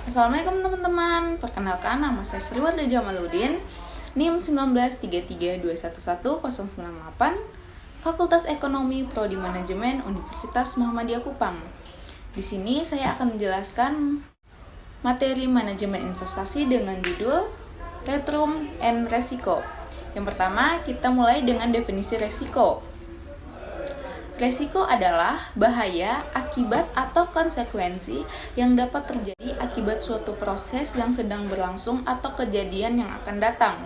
Assalamualaikum teman-teman, perkenalkan nama saya Sriwardja Jamaluddin, NIM 19332111098, Fakultas Ekonomi Prodi Manajemen Universitas Muhammadiyah Kupang. Di sini saya akan menjelaskan materi manajemen investasi dengan judul Return and Resiko. Yang pertama, kita mulai dengan definisi resiko. Resiko adalah bahaya, akibat, atau konsekuensi yang dapat terjadi akibat suatu proses yang sedang berlangsung atau kejadian yang akan datang.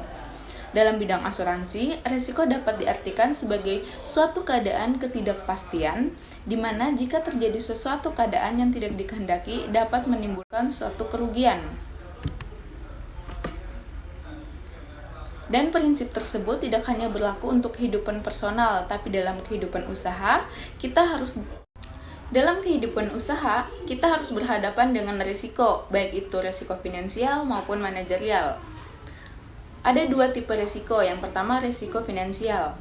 Dalam bidang asuransi, resiko dapat diartikan sebagai suatu keadaan ketidakpastian, di mana jika terjadi sesuatu keadaan yang tidak dikehendaki dapat menimbulkan suatu kerugian. Dan prinsip tersebut tidak hanya berlaku untuk kehidupan personal, tapi dalam kehidupan usaha, kita harus berhadapan dengan risiko, baik itu risiko finansial maupun manajerial. Ada dua tipe risiko. Yang pertama, risiko finansial.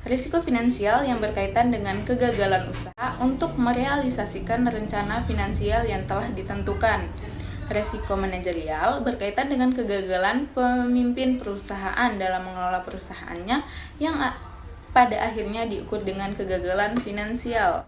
Risiko finansial yang berkaitan dengan kegagalan usaha untuk merealisasikan rencana finansial yang telah ditentukan. Resiko manajerial berkaitan dengan kegagalan pemimpin perusahaan dalam mengelola perusahaannya yang pada akhirnya diukur dengan kegagalan finansial.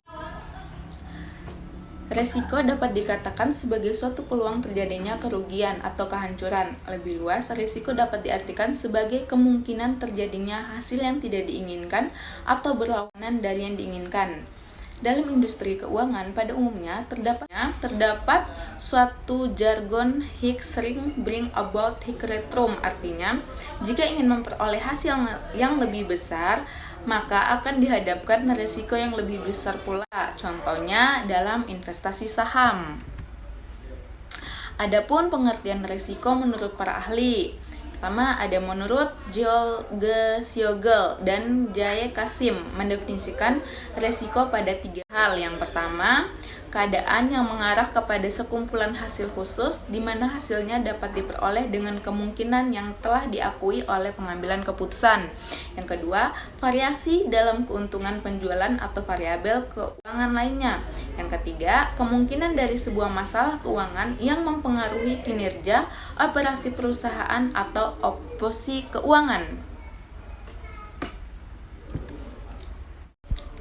Resiko dapat dikatakan sebagai suatu peluang terjadinya kerugian atau kehancuran. Lebih luas, risiko dapat diartikan sebagai kemungkinan terjadinya hasil yang tidak diinginkan atau berlawanan dari yang diinginkan. Dalam industri keuangan pada umumnya terdapat suatu jargon Hic sering bring about hic return, artinya jika ingin memperoleh hasil yang lebih besar maka akan dihadapkan risiko yang lebih besar pula. Contohnya dalam investasi saham. Adapun pengertian risiko menurut para ahli. Pertama, ada menurut Joel G. Siegel dan Jay Kasim mendefinisikan risiko pada tiga hal. Yang pertama, keadaan yang mengarah kepada sekumpulan hasil khusus di mana hasilnya dapat diperoleh dengan kemungkinan yang telah diakui oleh pengambilan keputusan. Yang kedua, variasi dalam keuntungan penjualan atau variabel keuangan lainnya. Yang ketiga, kemungkinan dari sebuah masalah keuangan yang mempengaruhi kinerja operasi perusahaan atau operasi keuangan.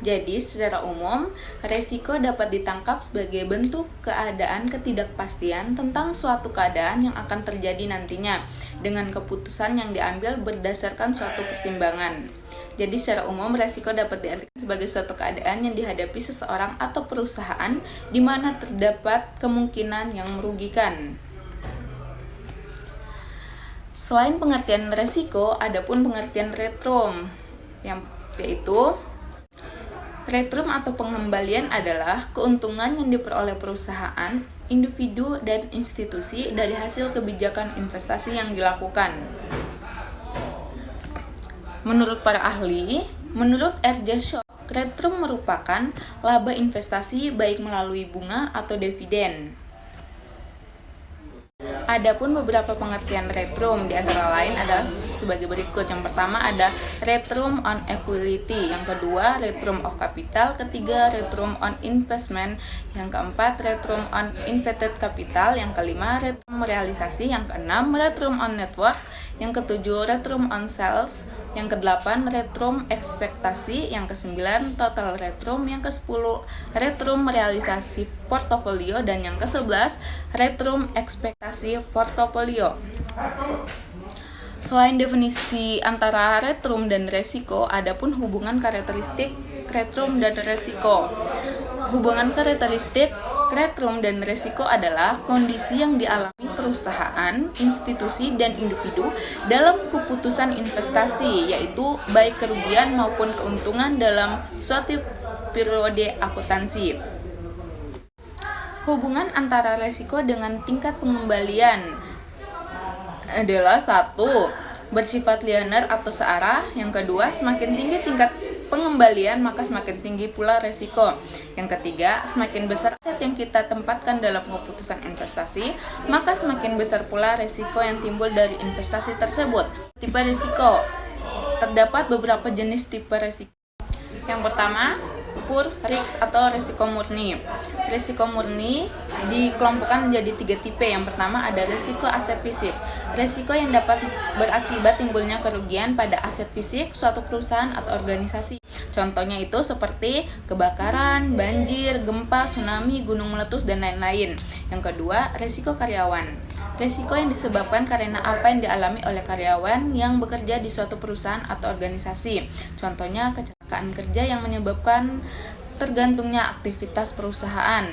Jadi, secara umum, resiko dapat ditangkap sebagai bentuk keadaan ketidakpastian tentang suatu keadaan yang akan terjadi nantinya dengan keputusan yang diambil berdasarkan suatu pertimbangan. Jadi, secara umum, resiko dapat diartikan sebagai suatu keadaan yang dihadapi seseorang atau perusahaan di mana terdapat kemungkinan yang merugikan. Selain pengertian resiko, adapun pengertian return, yaitu return atau pengembalian adalah keuntungan yang diperoleh perusahaan, individu, dan institusi dari hasil kebijakan investasi yang dilakukan. Menurut para ahli, menurut R.J. Schock, return merupakan laba investasi baik melalui bunga atau dividen. Adapun beberapa pengertian return di antara lain adalah sebagai berikut. Yang pertama ada return on equity, yang kedua return of capital, ketiga return on investment, yang keempat return on invested capital, yang kelima return realisasi, yang keenam return on network, yang ketujuh return on sales, yang kedelapan return ekspektasi, yang kesembilan total return, yang kesepuluh return realisasi portofolio, dan yang kesebelas return ekspektasi portofolio. Selain definisi antara return dan resiko, adapun hubungan karakteristik return dan resiko. Hubungan karakteristik return dan resiko adalah kondisi yang dialami perusahaan, institusi, dan individu dalam keputusan investasi, yaitu baik kerugian maupun keuntungan dalam suatu periode akuntansi. Hubungan antara resiko dengan tingkat pengembalian adalah satu, bersifat linear atau searah. Yang kedua, semakin tinggi tingkat pengembalian maka semakin tinggi pula resiko. Yang ketiga, semakin besar aset yang kita tempatkan dalam keputusan investasi maka semakin besar pula resiko yang timbul dari investasi tersebut. Tipe risiko. Terdapat beberapa jenis tipe risiko. Yang pertama, pure risk atau risiko murni. Risiko murni dikelompokkan menjadi 3 tipe. Yang pertama ada risiko aset fisik. Risiko yang dapat berakibat timbulnya kerugian pada aset fisik suatu perusahaan atau organisasi. Contohnya itu seperti kebakaran, banjir, gempa, tsunami, gunung meletus, dan lain-lain. Yang kedua, risiko karyawan. Risiko yang disebabkan karena apa yang dialami oleh karyawan yang bekerja di suatu perusahaan atau organisasi. Contohnya kecelakaan kerja yang menyebabkan tergantungnya aktivitas perusahaan.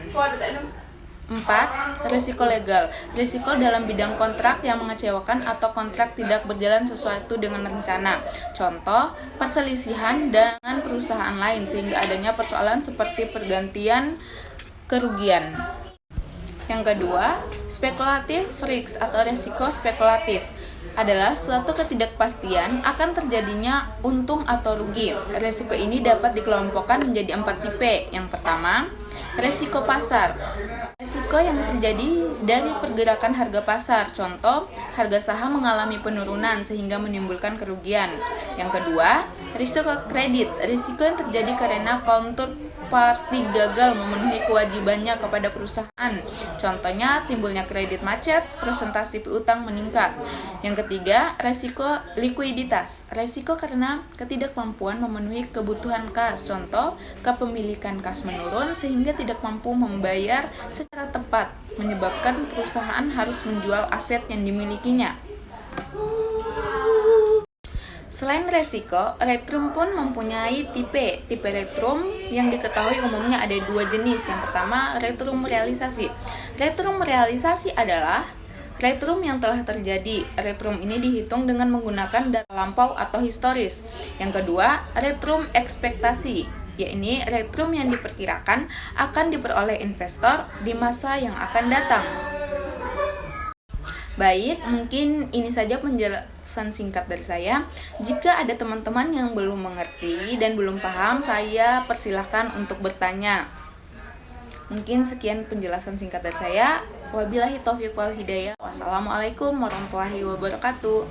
4. Risiko legal. Risiko dalam bidang kontrak yang mengecewakan atau kontrak tidak berjalan sesuatu dengan rencana. Contoh, perselisihan dengan perusahaan lain sehingga adanya persoalan seperti pergantian kerugian. Yang kedua, spekulatif risk atau risiko spekulatif adalah suatu ketidakpastian akan terjadinya untung atau rugi. Risiko ini dapat dikelompokkan menjadi 4 tipe. Yang pertama, risiko pasar. Risiko yang terjadi dari pergerakan harga pasar. Contoh, harga saham mengalami penurunan sehingga menimbulkan kerugian. Yang kedua, risiko kredit. Risiko yang terjadi karena counterparty gagal memenuhi kewajibannya kepada perusahaan. Contohnya, timbulnya kredit macet, presentasi piutang meningkat. Yang ketiga, risiko likuiditas. Risiko karena ketidakmampuan memenuhi kebutuhan kas. Contoh, kepemilikan kas menurun sehingga tidak mampu membayar secara tepat, menyebabkan perusahaan harus menjual aset yang dimilikinya. Selain resiko, retrum pun mempunyai tipe. Tipe retrum yang diketahui umumnya ada 2 jenis. Yang pertama, retrum realisasi. Retrum realisasi adalah retrum yang telah terjadi. Retrum ini dihitung dengan menggunakan data lampau atau historis. Yang kedua, retrum ekspektasi, yakni retrum yang diperkirakan akan diperoleh investor di masa yang akan datang. Baik, mungkin ini saja penjelasan singkat dari saya. Jika ada teman-teman yang belum mengerti dan belum paham, saya persilahkan untuk bertanya. Mungkin sekian penjelasan singkat dari saya. Wabillahi taufiq wal hidayah. Wassalamualaikum warahmatullahi wabarakatuh.